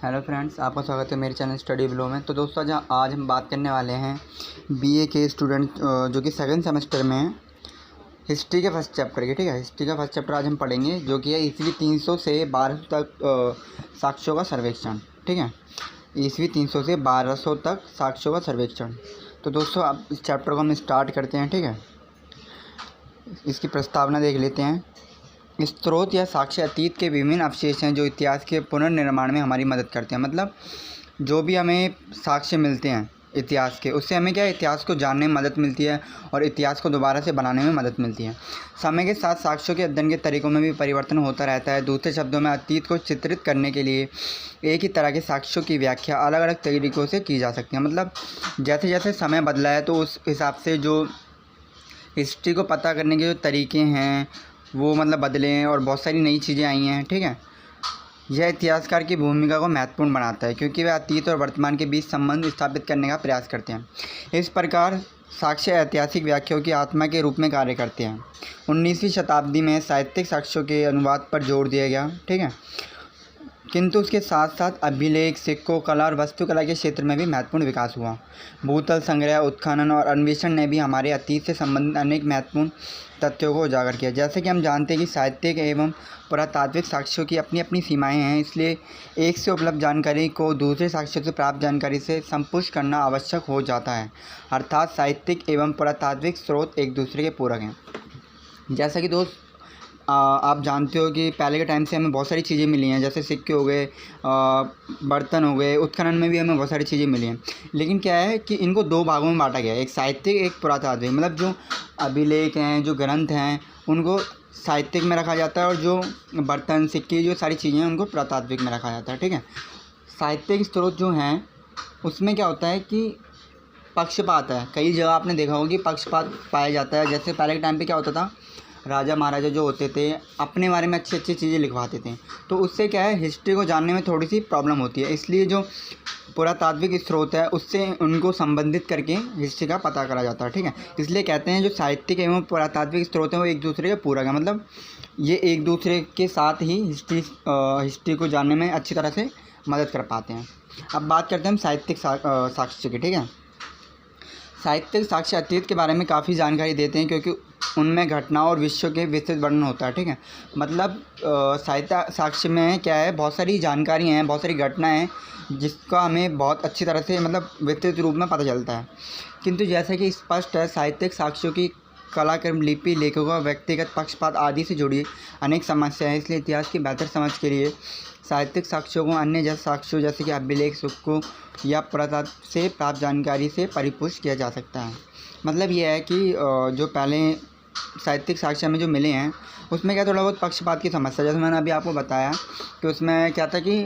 Hello friends, आपका स्वागत है मेरे चैनल स्टडी ब्लो में। तो दोस्तों आज हम बात करने वाले हैं बीए के स्टूडेंट जो कि सेकंड सेमेस्टर में हैं, हिस्ट्री के फर्स्ट चैप्टर के। ठीक है, हिस्ट्री का फर्स्ट चैप्टर आज हम पढ़ेंगे, जो कि है ईस्वी 300 से 1200 तक साक्ष्यों का सर्वेक्षण। ठीक है, ईस्वी 300 से 1200 तक साक्ष्यों का सर्वेक्षण। तो दोस्तों अब इस चैप्टर को हम स्टार्ट करते हैं। ठीक है, इसकी प्रस्तावना देख लेते हैं। स्रोत या साक्ष्य अतीत के विभिन्न अवशेष हैं जो इतिहास के पुनर्निर्माण में हमारी मदद करते हैं। मतलब जो भी हमें साक्ष्य मिलते हैं इतिहास के, उससे हमें क्या इतिहास को जानने में मदद मिलती है और इतिहास को दोबारा से बनाने में मदद मिलती है। समय के साथ साक्ष्यों के अध्ययन के तरीकों में भी परिवर्तन होता रहता है। दूसरे शब्दों में अतीत को चित्रित करने के लिए एक ही तरह के साक्ष्यों की व्याख्या अलग अलग तरीक़ों से की जा सकती है। मतलब जैसे जैसे समय बदला है तो उस हिसाब से जो हिस्ट्री को पता करने के जो तरीके हैं वो मतलब बदले हैं और बहुत सारी नई चीज़ें आई हैं। ठीक है, यह इतिहासकार की भूमिका को महत्वपूर्ण बनाता है क्योंकि वे अतीत और वर्तमान के बीच संबंध स्थापित करने का प्रयास करते हैं। इस प्रकार साक्ष्य ऐतिहासिक व्याख्याओं की आत्मा के रूप में कार्य करते हैं। 19वीं शताब्दी में साहित्यिक साक्ष्यों के अनुवाद पर जोर दिया गया। ठीक है, किंतु उसके साथ साथ अभिलेख, सिक्कों, कला और वास्तुकला के क्षेत्र में भी महत्वपूर्ण विकास हुआ। भूतल संग्रह, उत्खनन और अन्वेषण ने भी हमारे अतीत से संबंधित अनेक महत्वपूर्ण तथ्यों को उजागर किया। जैसे कि हम जानते हैं कि साहित्यिक एवं पुरातात्विक साक्ष्यों की अपनी अपनी सीमाएं हैं, इसलिए एक से उपलब्ध जानकारी को दूसरे साक्ष्यों से प्राप्त जानकारी से संपुष्ट करना आवश्यक हो जाता है। अर्थात साहित्यिक एवं पुरातात्विक स्रोत एक दूसरे के पूरक हैं। जैसा कि दोस्त आप जानते हो कि पहले के टाइम से हमें बहुत सारी चीज़ें मिली हैं, जैसे सिक्के हो गए, बर्तन हो गए, उत्खनन में भी हमें बहुत सारी चीज़ें मिली हैं। लेकिन क्या है कि इनको दो भागों में बांटा गया है, एक साहित्यिक, एक पुरातात्विक। मतलब जो अभिलेख हैं, जो ग्रंथ हैं, उनको साहित्यिक में रखा जाता है और जो बर्तन, सिक्के, जो सारी चीज़ें हैं उनको पुरातात्विक में रखा जाता है। ठीक है, साहित्यिक स्रोत जो हैं उसमें क्या होता है कि पक्षपात है। कई जगह आपने देखा होगा कि पक्षपात पाया जाता है। जैसे पहले के टाइम पे क्या होता था, राजा महाराजा जो होते थे अपने बारे में अच्छी अच्छी चीज़ें लिखवाते थे, तो उससे क्या है हिस्ट्री को जानने में थोड़ी सी प्रॉब्लम होती है। इसलिए जो पुरातात्विक स्रोत है उससे उनको संबंधित करके हिस्ट्री का पता करा जाता है। ठीक है, इसलिए कहते हैं जो साहित्यिक एवं पुरातात्विक स्रोत हैं वो एक दूसरे के पूरक है। मतलब ये एक दूसरे के साथ ही हिस्ट्री को जानने में अच्छी तरह से मदद कर पाते हैं। अब बात करते हैं हम साहित्यिक साक्ष्य की। ठीक है, साहित्यिक साक्ष्य अतीत के बारे में काफ़ी जानकारी देते हैं क्योंकि उनमें घटनाओं और विषयों के विस्तृत वर्णन होता है। ठीक है, मतलब साहित्य साक्ष्य में क्या है, बहुत सारी जानकारी हैं, बहुत सारी घटनाएं हैं जिसका हमें बहुत अच्छी तरह से मतलब विस्तृत रूप में पता चलता है। किंतु जैसा कि स्पष्ट है, साहित्यिक साक्ष्यों की कलाक्रम, लिपि, लेखकों, व्यक्तिगत पक्षपात आदि से जुड़ी अनेक समस्याएं हैं। इसलिए इतिहास की बेहतर समझ के लिए साहित्यिक साक्ष्यों को अन्य जैसे साक्ष्यों जैसे कि अभिलेख, सिक्कों या पुरातत्व से प्राप्त जानकारी से परिपुष्ट किया जा सकता है। मतलब ये है कि जो पहले साहित्यिक साक्ष्य में जो मिले हैं उसमें क्या थोड़ा बहुत पक्षपात की समस्या, जैसे मैंने अभी आपको बताया कि उसमें क्या था कि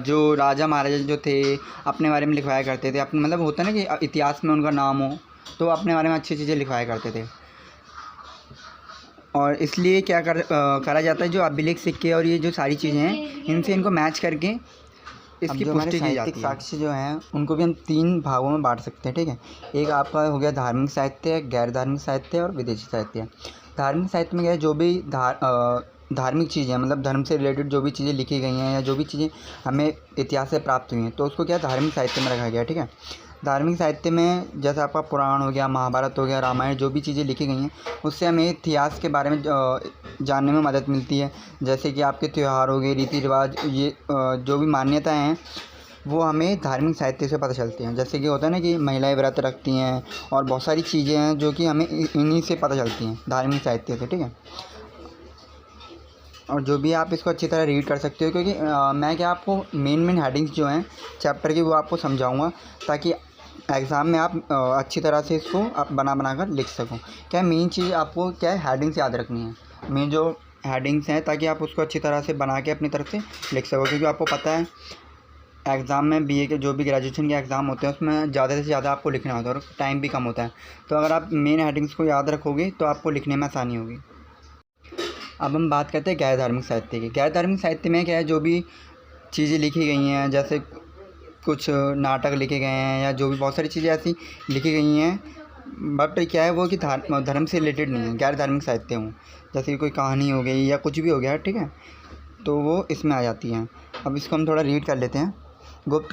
जो राजा महाराजा जो थे अपने बारे में लिखवाया करते थे। अपने मतलब होता है ना कि इतिहास में उनका नाम हो तो अपने बारे में अच्छी चीज़ें लिखवाया करते थे। और इसलिए क्या करा जाता है, जो अभिलेख, सिक्के और ये जो सारी चीज़ें हैं इनसे इनको मैच करके इसकी पुष्टि की जाती है। साक्ष्य जो हैं उनको भी हम 3 भागों में बांट सकते हैं। ठीक है, एक आपका हो गया धार्मिक साहित्य, गैर धार्मिक साहित्य और विदेशी साहित्य। धार्मिक साहित्य में क्या है, जो भी धार्मिक चीज़ें मतलब धर्म से रिलेटेड जो भी चीज़ें लिखी गई हैं या जो भी चीज़ें हमें इतिहास से प्राप्त हुई हैं तो उसको क्या धार्मिक साहित्य में रखा गया। ठीक है, धार्मिक साहित्य में जैसे आपका पुराण हो गया, महाभारत हो गया, रामायण, जो भी चीज़ें लिखी गई हैं उससे हमें इतिहास के बारे में जानने में मदद मिलती है। जैसे कि आपके त्यौहार हो गए, रीति रिवाज, ये जो भी मान्यताएं हैं वो हमें धार्मिक साहित्य से पता चलती हैं। जैसे कि होता है ना कि महिलाएं व्रत रखती हैं और बहुत सारी चीज़ें हैं जो कि हमें इन्हीं से पता चलती हैं, धार्मिक साहित्य से। ठीक है, और जो भी आप इसको अच्छी तरह रीड कर सकते हो क्योंकि मैं क्या आपको मेन हेडिंग्स जो हैं चैप्टर की वो आपको समझाऊंगा ताकि एग्ज़ाम में आप अच्छी तरह से इसको आप बना कर लिख सको। क्या मेन चीज़ आपको क्या है, हेडिंग्स याद रखनी है, मेन जो हेडिंग्स हैं, ताकि आप उसको अच्छी तरह से बना के अपनी तरफ से लिख सको। क्योंकि आपको पता है एग्ज़ाम में बीए के जो भी ग्रेजुएशन के एग्ज़ाम होते हैं उसमें ज़्यादा से ज़्यादा आपको लिखना होता है और टाइम भी कम होता है। तो अगर आप मेन हेडिंग्स को याद रखोगे तो आपको लिखने में आसानी होगी। अब हम बात करते हैं गैर धार्मिक साहित्य की। गैर धार्मिक साहित्य में क्या है, जो भी चीज़ें लिखी गई हैं, जैसे कुछ नाटक लिखे गए हैं या जो भी बहुत सारी चीज़ें ऐसी लिखी गई हैं, बट क्या है वो कि धर्म से रिलेटेड नहीं है, गैर धार्मिक साहित्य हूँ, जैसे कोई कहानी हो गई या कुछ भी हो गया। ठीक है, तो वो इसमें आ जाती हैं। अब इसको हम थोड़ा रीड कर लेते हैं। गुप्त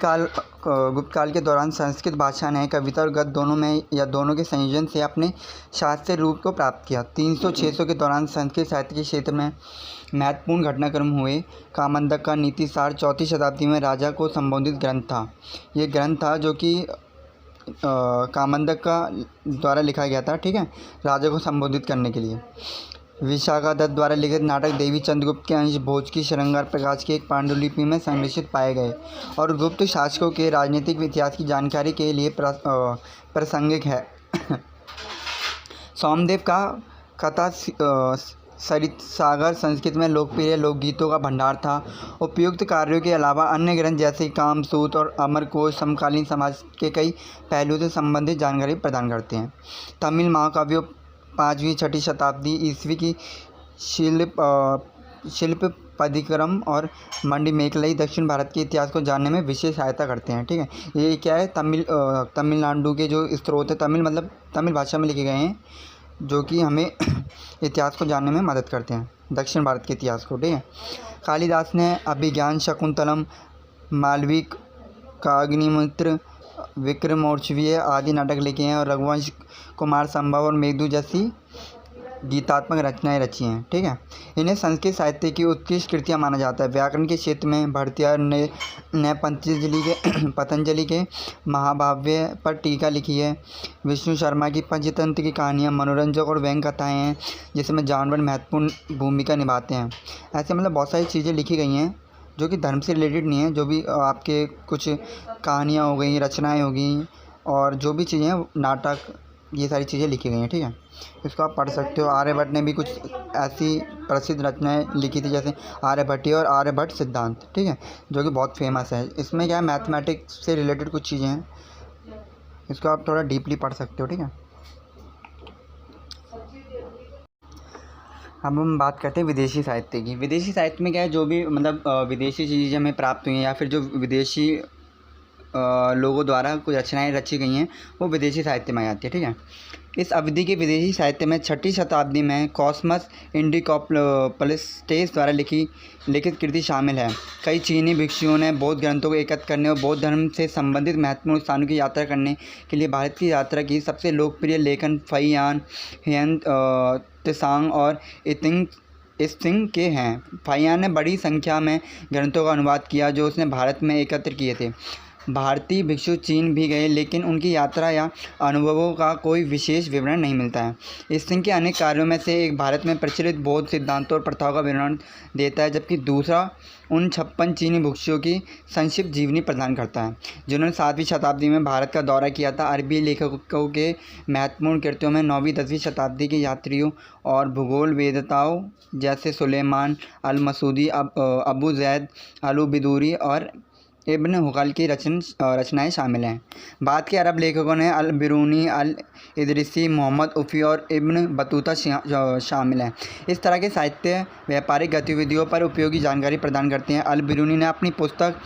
काल के दौरान संस्कृत भाषा ने कविता और गद्य दोनों में या दोनों के संयोजन से अपने शास्त्रीय रूप को प्राप्त किया। 300-600 के दौरान संस्कृत साहित्य के क्षेत्र में महत्वपूर्ण घटनाक्रम हुए। कामंदक का नीति सार 4वीं शताब्दी में राजा को संबोधित ग्रंथ था। ये ग्रंथ था जो कि कामंदक का द्वारा लिखा गया था, ठीक है, राजा को संबोधित करने के लिए। विशाखा दत्त द्वारा लिखित नाटक देवी चंद्रगुप्त के अंश भोज की श्रृंगार प्रकाश की एक पांडुलिपि में संरक्षित पाए गए और गुप्त शासकों के राजनीतिक इतिहास की जानकारी के लिए प्रासंगिक है। सोमदेव का कथा सरित सागर संस्कृत में लोकप्रिय लोकगीतों का भंडार था। उपयुक्त कार्यों के अलावा अन्य ग्रंथ जैसे कामसूत्र और अमरकोश समकालीन समाज के कई पहलुओं से संबंधित जानकारी प्रदान करते हैं। तमिल महाकाव्यों 5वीं-6वीं शताब्दी ईस्वी की शिल्प पदिक्रम और मणिमेखलाई दक्षिण भारत के इतिहास को जानने में विशेष सहायता करते हैं, ठीक है। ये क्या है, तमिलनाडु के जो स्रोत है, तमिल मतलब तमिल भाषा में लिखे गए हैं, जो कि हमें इतिहास को जानने में मदद करते हैं, दक्षिण भारत के इतिहास को, ठीक है। कालिदास ने अभिज्ञान शाकुंतलम, मालविक, काग्निमित्र, विक्रमोर्वशीय आदि नाटक लिखे हैं और रघुवंश, कुमार संभव और मेघदूत जैसी गीतात्मक रचनाएं रची हैं, ठीक है। इन्हें संस्कृत साहित्य की उत्कृष्ट कृतियाँ माना जाता है। व्याकरण के क्षेत्र में भरतियार ने पतंजलि के महाभाव्य पर टीका लिखी है। विष्णु शर्मा की पंचतंत्र की कहानियाँ मनोरंजक और व्यंग कथाएँ हैं जिसमें जानवर महत्वपूर्ण भूमिका निभाते हैं। ऐसे मतलब बहुत सारी चीज़ें लिखी गई हैं जो कि धर्म से रिलेटेड नहीं है, जो भी आपके कुछ कहानियाँ हो गई, रचनाएँ हो गई और जो भी चीज़ें, नाटक, ये सारी चीज़ें लिखी गई हैं, ठीक है। इसको आप पढ़ सकते हो। आर्यभट्ट ने भी कुछ ऐसी प्रसिद्ध रचनाएँ लिखी थी जैसे आर्यभट्टीय और आर्यभट्ट सिद्धांत, ठीक है, जो कि बहुत फेमस है। इसमें क्या है, मैथमेटिक्स से रिलेटेड कुछ चीज़ें हैं, इसको आप थोड़ा डीपली पढ़ सकते हो, ठीक है। अब हम बात करते हैं विदेशी साहित्य की। विदेशी साहित्य में क्या है, जो भी मतलब विदेशी चीज़ें हमें प्राप्त हुई हैं या फिर जो विदेशी लोगों द्वारा कुछ रचनाएँ रची गई हैं, वो विदेशी साहित्य में आ जाती है, ठीक है। इस अवधि के विदेशी साहित्य में 6वीं शताब्दी में कॉस्मस इंडिकोप्लिस्टेस द्वारा लिखित कृति शामिल है। कई चीनी भिक्षुओं ने बौद्ध ग्रंथों को एकत्र करने और बौद्ध धर्म से संबंधित महत्वपूर्ण स्थानों की यात्रा करने के लिए भारत की यात्रा की। सबसे लोकप्रिय लेखन फाहियान, हेयन त्सांग और इत्सिंग के हैं। फाहियान ने बड़ी संख्या में ग्रंथों का अनुवाद किया जो उसने भारत में एकत्र किए थे। भारतीय भिक्षु चीन भी गए, लेकिन उनकी यात्रा या अनुभवों का कोई विशेष विवरण नहीं मिलता है। इत्सिंग के अनेक कार्यों में से एक भारत में प्रचलित बौद्ध सिद्धांतों और प्रथाओं का विवरण देता है, जबकि दूसरा उन 56 चीनी भिक्षुओं की संक्षिप्त जीवनी प्रदान करता है जिन्होंने 7वीं शताब्दी में भारत का दौरा किया था। अरबी लेखकों के महत्वपूर्ण कृतियों में 9वीं-10वीं शताब्दी के यात्रियों और भूगोल वेदताओं जैसे सुलेमान अल मसूदी, अबू जैद अल बिदूरी और इब्न हुकल की रचनाएँ शामिल हैं। बाद के अरब लेखकों ने अल बिरूनी, अल इदरिसी, मोहम्मद उफ़ी और इब्न बतूता शामिल हैं। इस तरह के साहित्य व्यापारिक गतिविधियों पर उपयोगी जानकारी प्रदान करते हैं। अल बिरूनी ने अपनी पुस्तक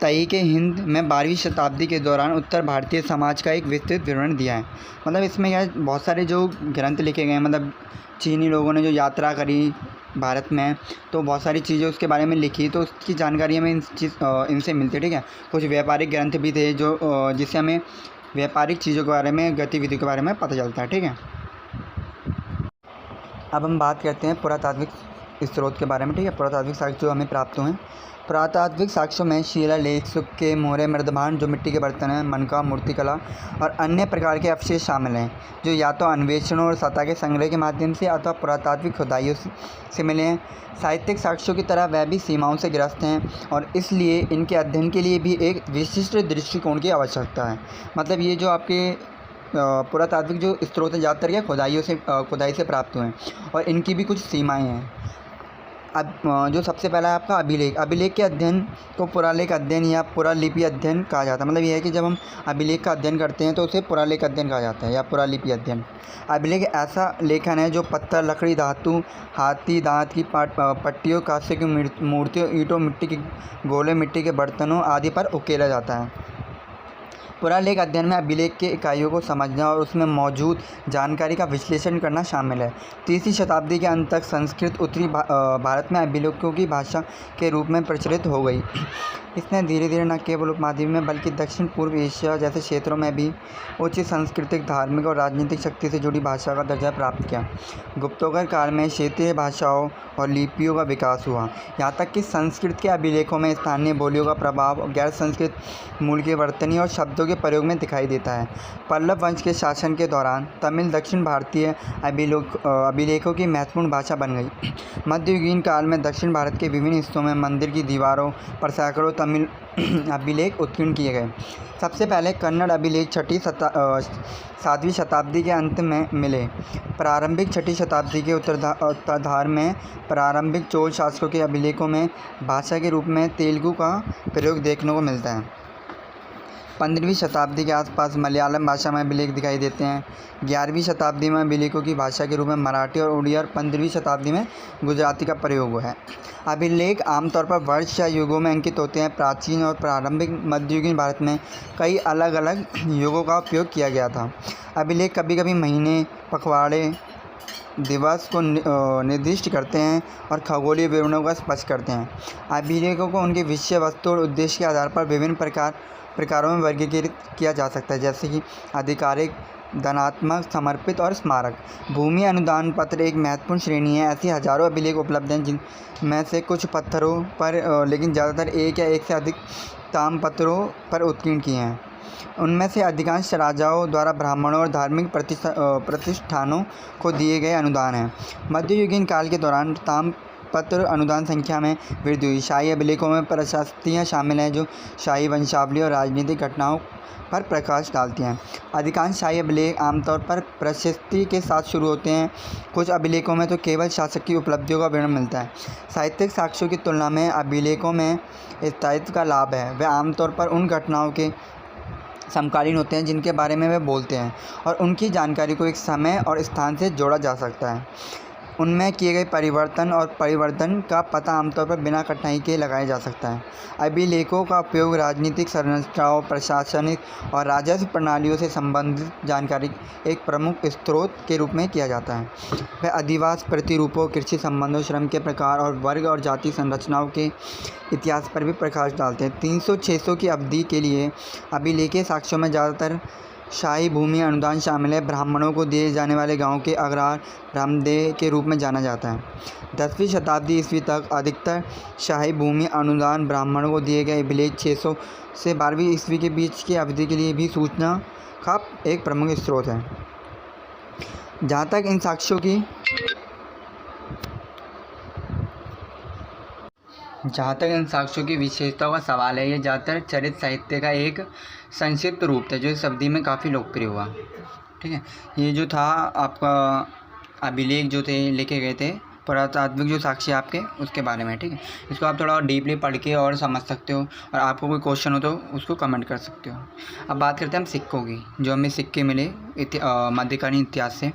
तहरीक हिंद में 12वीं शताब्दी के दौरान उत्तर भारतीय समाज का एक विस्तृत विवरण दिया है। मतलब इसमें क्या है, बहुत सारे जो ग्रंथ लिखे गए हैं, मतलब चीनी लोगों ने जो यात्रा करी भारत में, तो बहुत सारी चीज़ें उसके बारे में लिखी, तो उसकी जानकारी हमें इनसे मिलती है, ठीक है। कुछ व्यापारिक ग्रंथ भी थे जो जिससे हमें व्यापारिक चीज़ों के बारे में, गतिविधियों के बारे में पता चलता है, ठीक है। अब हम बात करते हैं पुरातात्विक स्रोत के बारे में, ठीक है। पुरातात्विक साक्ष्य जो हमें प्राप्त हुए हैं। पुरातात्विक साक्ष्यों में शिलालेख, सिक्के, मोहरें, मृदभांड जो मिट्टी के बर्तन हैं, मनका, मूर्तिकला और अन्य प्रकार के अवशेष शामिल हैं, जो या तो अन्वेषणों और सतह के संग्रह के माध्यम से अथवा पुरातात्विक खुदाइयों से मिले हैं। साहित्यिक साक्ष्यों की तरह वह भी सीमाओं से ग्रस्त हैं और इसलिए इनके अध्ययन के लिए भी एक विशिष्ट दृष्टिकोण की आवश्यकता है। मतलब ये जो आपके पुरातात्विक जो स्रोत हैं, ज़्यादातर क्या खुदाई से प्राप्त हुए हैं और इनकी भी कुछ सीमाएँ हैं। अब जो सबसे पहला है आपका अभिलेख के अध्ययन को पुरालेख अध्ययन या पुरालिपि अध्ययन कहा जाता है। मतलब ये है कि जब हम अभिलेख का अध्ययन करते हैं तो उसे पुरालेख अध्ययन कहा जाता है या पुरालिपि अध्ययन। अभिलेख ऐसा लेखन है जो पत्थर, लकड़ी, धातु, हाथी दांत की पट्टियों, कांसे की मूर्तियों, ईंटों, मिट्टी के गोले, मिट्टी के बर्तनों आदि पर उकेरा जाता है। पुरालेख अध्ययन में अभिलेख के इकाइयों को समझना और उसमें मौजूद जानकारी का विश्लेषण करना शामिल है। 3वीं शताब्दी के अंत तक संस्कृत उत्तरी भारत में अभिलेखों की भाषा के रूप में प्रचलित हो गई। इसने धीरे धीरे न केवल उपमहाद्वीप में बल्कि दक्षिण पूर्व एशिया जैसे क्षेत्रों में भी उच्च सांस्कृतिक, धार्मिक और राजनीतिक शक्ति से जुड़ी भाषा का दर्जा प्राप्त किया। गुप्तोत्तर काल में क्षेत्रीय भाषाओं और लिपियों का विकास हुआ, यहाँ तक कि संस्कृत के अभिलेखों में स्थानीय बोलियों का प्रभाव और गैर संस्कृत मूल के वर्तनी और शब्दों के प्रयोग में दिखाई देता है। पल्लव वंश के शासन के दौरान तमिल दक्षिण भारतीय अभिलेखों की महत्वपूर्ण भाषा बन गई। मध्ययुगीन काल में दक्षिण भारत के विभिन्न हिस्सों में मंदिर की दीवारों पर सैकड़ों तमिल अभिलेख उत्कीर्ण किए गए। सबसे पहले कन्नड़ अभिलेख 7वीं शताब्दी के अंत में मिले। प्रारंभिक 6वीं शताब्दी के उत्तरार्ध में प्रारंभिक चोल शासकों के अभिलेखों में भाषा के रूप में तेलुगु का प्रयोग देखने को मिलता है। 15वीं शताब्दी के आसपास मलयालम भाषा में अभिलेख दिखाई देते हैं। 11वीं शताब्दी में अभिलेखों की भाषा के रूप में मराठी और उड़िया और 15वीं शताब्दी में गुजराती का प्रयोग हुआ है। अभिलेख आमतौर पर वर्ष या युगों में अंकित होते हैं। प्राचीन और प्रारंभिक मध्ययुगीन भारत में कई अलग अलग युगों का उपयोग किया गया था। अभिलेख कभी कभी महीने, पखवाड़े, दिवस को निर्दिष्ट करते हैं और खगोलीय विवरणों का स्पष्ट करते हैं। अभिलेखों को उनके विषय वस्तु और उद्देश्य के आधार पर विभिन्न प्रकारों में वर्गीकृत किया जा सकता है, जैसे कि आधिकारिक, दानात्मक, समर्पित और स्मारक। भूमि अनुदान पत्र एक महत्वपूर्ण श्रेणी है। ऐसी हजारों अभिलेख उपलब्ध हैं, जिनमें से कुछ पत्थरों पर लेकिन ज़्यादातर एक या एक से अधिक ताम्रपत्रों पर उत्कीर्ण किए हैं। उनमें से अधिकांश राजाओं द्वारा ब्राह्मणों और धार्मिक प्रतिष्ठानों को दिए गए अनुदान हैं। मध्ययुगीन काल के दौरान ताम्रपत्र अनुदान संख्या में वृद्धि हुई। शाही अभिलेखों में प्रशस्तियाँ शामिल हैं, जो शाही वंशावली और राजनीतिक घटनाओं पर प्रकाश डालती हैं। अधिकांश शाही अभिलेख आमतौर पर प्रशस्ति के साथ शुरू होते हैं। कुछ अभिलेखों में तो केवल शासक की उपलब्धियों का वर्णन मिलता है। साहित्यिक साक्ष्यों की तुलना में अभिलेखों में स्थायित्व का लाभ है। वे आमतौर पर उन घटनाओं के समकालीन होते हैं जिनके बारे में वे बोलते हैं, और उनकी जानकारी को एक समय और स्थान से जोड़ा जा सकता है। उनमें किए गए परिवर्तन और परिवर्धन का पता आमतौर पर बिना कठिनाई के लगाया जा सकता है। अभिलेखों का उपयोग राजनीतिक संरचनाओं, प्रशासनिक और राजस्व प्रणालियों से संबंधित जानकारी एक प्रमुख स्रोत के रूप में किया जाता है। वह अधिवास प्रतिरूपों, कृषि संबंधों, श्रम के प्रकार और वर्ग और जाति संरचनाओं के इतिहास पर भी प्रकाश डालते हैं। 300-600 की अवधि के लिए अभिलेखीय साक्ष्यों में ज़्यादातर शाही भूमि अनुदान शामिल है। ब्राह्मणों को दिए जाने वाले गांव के अग्रहार ब्रह्मदेह के रूप में जाना जाता है। 10वीं शताब्दी ईस्वी तक अधिकतर शाही भूमि अनुदान ब्राह्मणों को दिए गए अभिलेख 600 से 12वीं ईस्वी के बीच की अवधि के लिए भी सूचना का एक प्रमुख स्रोत है। जहाँ तक इन साक्ष्यों की विशेषताओं का सवाल है, ये ज़्यादातर चरित्र साहित्य का एक संक्षिप्त रूप था जो इस अवधि में काफ़ी लोकप्रिय हुआ। ठीक है, ये जो था आपका अभिलेख जो थे लिखे गए थे, पुरातात्विक जो साक्ष्य आपके उसके बारे में। ठीक है, इसको आप थोड़ा और डीपली पढ़ के और समझ सकते हो, और आपको कोई क्वेश्चन हो तो उसको कमेंट कर सकते हो। अब बात करते हैं हम सिक्कों की, जो हमें सिक्के मिले मध्यकालीन इतिहास से।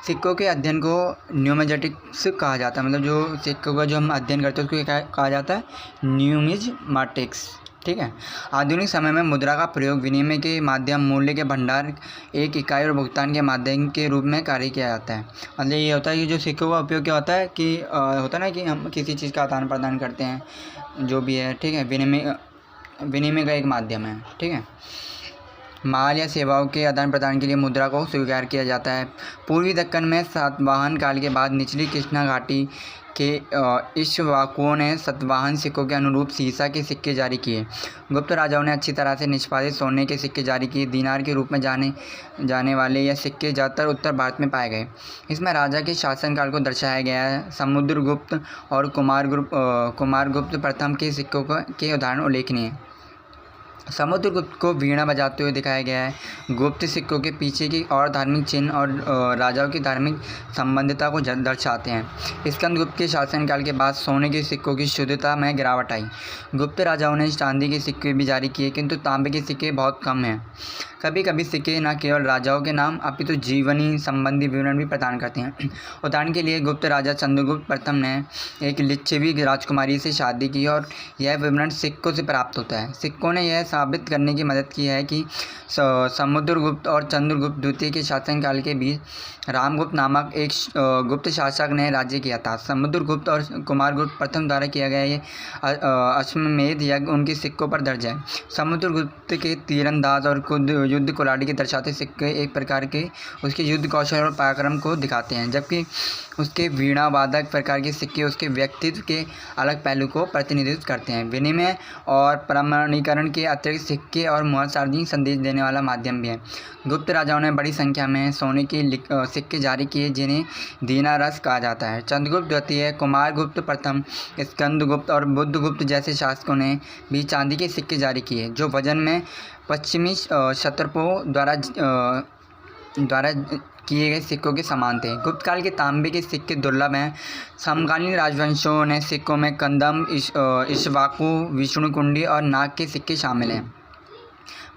सिक्कों के अध्ययन को न्यूमिज्मेटिक्स कहा जाता है, मतलब जो सिक्कों का जो हम अध्ययन करते हैं उसको क्या कहा जाता है, न्यूमिज्मेटिक्स। ठीक है, आधुनिक समय में मुद्रा का प्रयोग विनिमय के माध्यम, मूल्य के भंडार, एक इकाई और भुगतान के माध्यम के रूप में कार्य किया जाता है। मतलब ये होता है कि जो सिक्कों का उपयोग क्या होता है कि होता है ना कि हम किसी चीज़ का आदान प्रदान करते हैं, जो भी है। ठीक है, विनिमय का एक माध्यम है। ठीक है, माल या सेवाओं के आदान प्रदान के लिए मुद्रा को स्वीकार किया जाता है। पूर्वी दक्कन में सातवाहन काल के बाद निचली कृष्णा घाटी के इक्ष्वाकुओं ने सातवाहन सिक्कों के अनुरूप सीसा के सिक्के जारी किए। गुप्त राजाओं ने अच्छी तरह से निष्पादित सोने के सिक्के जारी किए। दीनार के रूप में जाने वाले यह सिक्के ज़्यादातर उत्तर भारत में पाए गए। इसमें राजा के शासनकाल को दर्शाया गया है। समुद्रगुप्त और कुमारगुप्त प्रथम के सिक्कों के उदाहरण उल्लेखनीय हैं। समुद्रगुप्त को वीणा बजाते हुए दिखाया गया है। गुप्त सिक्कों के पीछे की और धार्मिक चिन्ह और राजाओं की धार्मिक संबंधिता को दर्शाते हैं। स्कंदगुप्त के शासनकाल के बाद सोने के सिक्कों की शुद्धता में गिरावट आई। गुप्त राजाओं ने चांदी के सिक्के भी जारी किए, किंतु तांबे के सिक्के बहुत कम हैं। कभी कभी सिक्के न केवल राजाओं के नाम अपितु जीवनी संबंधी विवरण भी प्रदान करते हैं। उदाहरण के लिए गुप्त राजा चंद्रगुप्त प्रथम ने एक लिच्छवी राजकुमारी से शादी की, और यह विवरण सिक्कों से प्राप्त होता है। सिक्कों ने यह साबित करने की मदद की है कि समुद्रगुप्त और चंद्रगुप्त द्वितीय के शासनकाल के बीच रामगुप्त नामक एक गुप्त शासक ने राज्य किया था। समुद्रगुप्त और कुमारगुप्त प्रथम द्वारा किया गया ये अश्वमेध यज्ञ उनके सिक्कों पर दर्ज है। समुद्रगुप्त के तीरंदाज और युद्ध कुलाड़ी के दर्शाते सिक्के एक प्रकार के उसके युद्ध कौशल और पराक्रम को दिखाते हैं, जबकि उसके वीणा वादक प्रकार के सिक्के उसके व्यक्तित्व के अलग पहलू को प्रतिनिधित्व करते हैं। विनिमय और प्रमाणीकरण के अतिरिक्त सिक्के और मुहर सार्वजनिक संदेश देने वाला माध्यम भी है। गुप्त राजाओं ने बड़ी संख्या में सोने के सिक्के जारी किए जिन्हें दीनारस कहा जाता है। चंद्रगुप्त द्वितीय, कुमारगुप्त प्रथम, स्कंदगुप्त और बुद्धगुप्त जैसे शासकों ने भी चांदी के सिक्के जारी किए जो वजन में पश्चिमी क्षत्रपों द्वारा किए गए सिक्कों के समान थे। गुप्त काल के तांबे के सिक्के दुर्लभ हैं। समकालीन राजवंशों ने सिक्कों में कंदम, इक्ष्वाकु, विष्णुकुंडी और नाग के सिक्के शामिल हैं।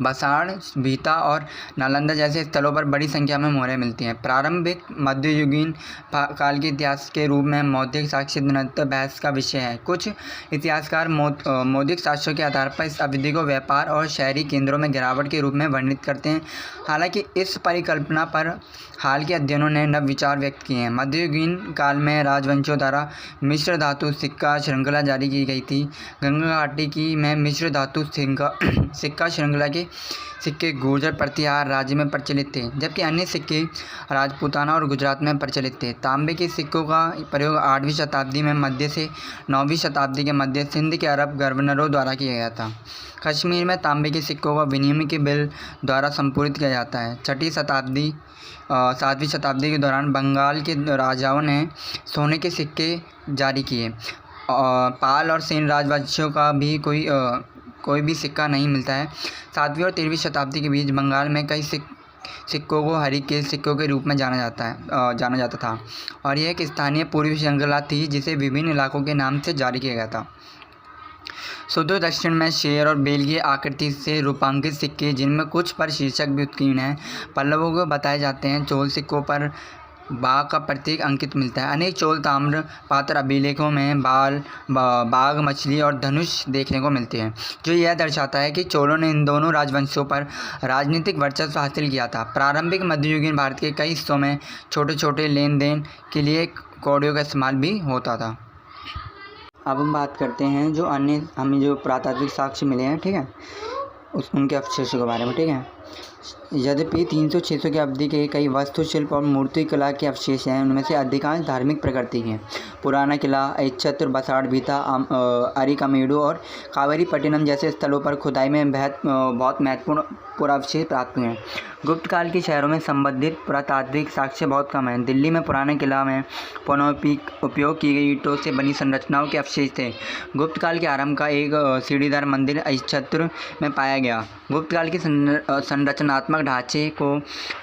बसाड़, भीता और नालंदा जैसे स्थलों पर बड़ी संख्या में मोहरें मिलती हैं। प्रारंभिक मध्ययुगीन काल के इतिहास के रूप में मौद्रिक साक्ष्य निरंतर बहस का विषय है। कुछ इतिहासकार मौद्रिक साक्ष्यों के आधार पर इस अवधि को व्यापार और शहरी केंद्रों में गिरावट के रूप में वर्णित करते हैं। हालांकि इस परिकल्पना पर हाल के अध्ययनों ने नव विचार व्यक्त किए हैं। मध्ययुगीन काल में राजवंशियों द्वारा मिश्र धातु सिक्का श्रृंखला जारी की गई थी। गंगा घाटी की में मिश्र धातु सिक्का श्रृंखला के सिक्के गुर्जर प्रतिहार राज्य में प्रचलित थे, जबकि अन्य सिक्के राजपूताना और गुजरात में प्रचलित थे। तांबे के सिक्कों का प्रयोग 8वीं शताब्दी में मध्य से 9वीं शताब्दी के मध्य सिंध के अरब गवर्नरों द्वारा किया गया था। कश्मीर में तांबे के सिक्कों का विनिमय के बिल द्वारा संपूरित किया जाता है। 7वीं शताब्दी के दौरान बंगाल के राजाओं ने सोने के सिक्के जारी किए। पाल और सेन राजवंशियों का भी कोई भी सिक्का नहीं मिलता है। 7वीं और 13वीं शताब्दी के बीच बंगाल में कई सिक्कों को हरिकेश सिक्कों के रूप में जाना जाता था और यह एक स्थानीय पूर्वी श्रृंखला थी जिसे विभिन्न इलाकों के नाम से जारी किया गया था। सुदूर दक्षिण में शेर और बेल की आकृति से रूपांकित सिक्के, जिनमें कुछ पर शीर्षक भी उत्कीर्ण हैं, पल्लवों को बताए जाते हैं। चोल सिक्कों पर बाघ का प्रतीक अंकित मिलता है। अनेक चोल ताम्र पात्र अभिलेखों में बाघ, मछली और धनुष देखने को मिलते हैं, जो यह दर्शाता है कि चोलों ने इन दोनों राजवंशों पर राजनीतिक वर्चस्व हासिल किया था। प्रारंभिक मध्ययुगीन भारत के कई हिस्सों में छोटे छोटे लेन देन के लिए कौड़ियों का इस्तेमाल भी होता था। अब हम बात करते हैं जो अन्य हमें जो पुरातात्विक साक्ष्य मिले हैं, ठीक है, उनके अवशेषों के बारे में, ठीक है। यद्यपि 300-600 की अवधि के कई वास्तुशिल्प और मूर्तिकला के अवशेष हैं, उनमें से अधिकांश धार्मिक प्रकृति के हैं। पुराना किला, अहिच्छत्र, बसाड़, भीता, अरिकामेडु और कावेरीपट्टिनम जैसे स्थलों पर खुदाई में बहुत महत्वपूर्ण पुरावशेष प्राप्त हुए हैं। गुप्त काल के शहरों में संबंधित पुरातात्विक साक्ष्य बहुत कम हैं। दिल्ली में पुराने किला में पुनः उपयोग की गई ईंटों से बनी संरचनाओं के अवशेष थे। गुप्त काल के आरंभ का एक सीढ़ीदार मंदिर अहिच्छत्र में पाया गया। गुप्त काल के संरचनात्मक ढांचे को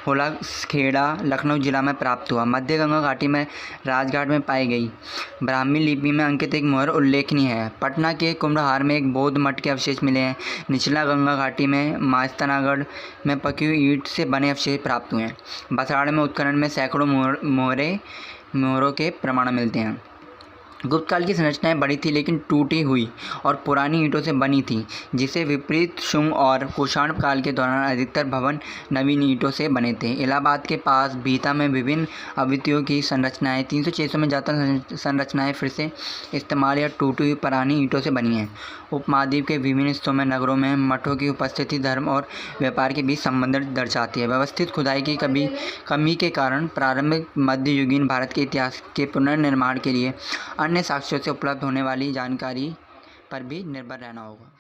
होलाखेड़ा, लखनऊ जिला में प्राप्त हुआ। मध्य गंगा घाटी में राजघाट में पाई गई ब्राह्मी लिपि में अंकित एक मुहर उल्लेखनीय है। पटना के कुम्भहार में एक बौद्ध मठ के अवशेष मिले हैं। निचला गंगा घाटी में मास्तनागढ़ में पकी हुई ईंट से बने अवशेष प्राप्त हुए हैं। बसाड़ में उत्खनन में सैकड़ों मोहरों के प्रमाण मिलते हैं। गुप्त काल की संरचनाएं बड़ी थी लेकिन टूटी हुई और पुरानी ईंटों से बनी थी, जिसे विपरीत शुंग और कुषाण काल के दौरान अधिकतर भवन नवीन ईंटों से बने थे। इलाहाबाद के पास भीता में विभिन्न अवधियों की संरचनाएं 300-600 में ज़्यादातर संरचनाएं फिर से इस्तेमाल या टूटी हुई पुरानी ईंटों से बनी हैं। उपमहाद्वीप के विभिन्न हिस्सों में नगरों में मठों की उपस्थिति धर्म और व्यापार के बीच संबंध दर्शाती है। व्यवस्थित खुदाई की कमी के कारण प्रारंभिक मध्ययुगीन भारत के इतिहास के पुनर्निर्माण के लिए अन्य साक्ष्यों से उपलब्ध होने वाली जानकारी पर भी निर्भर रहना होगा।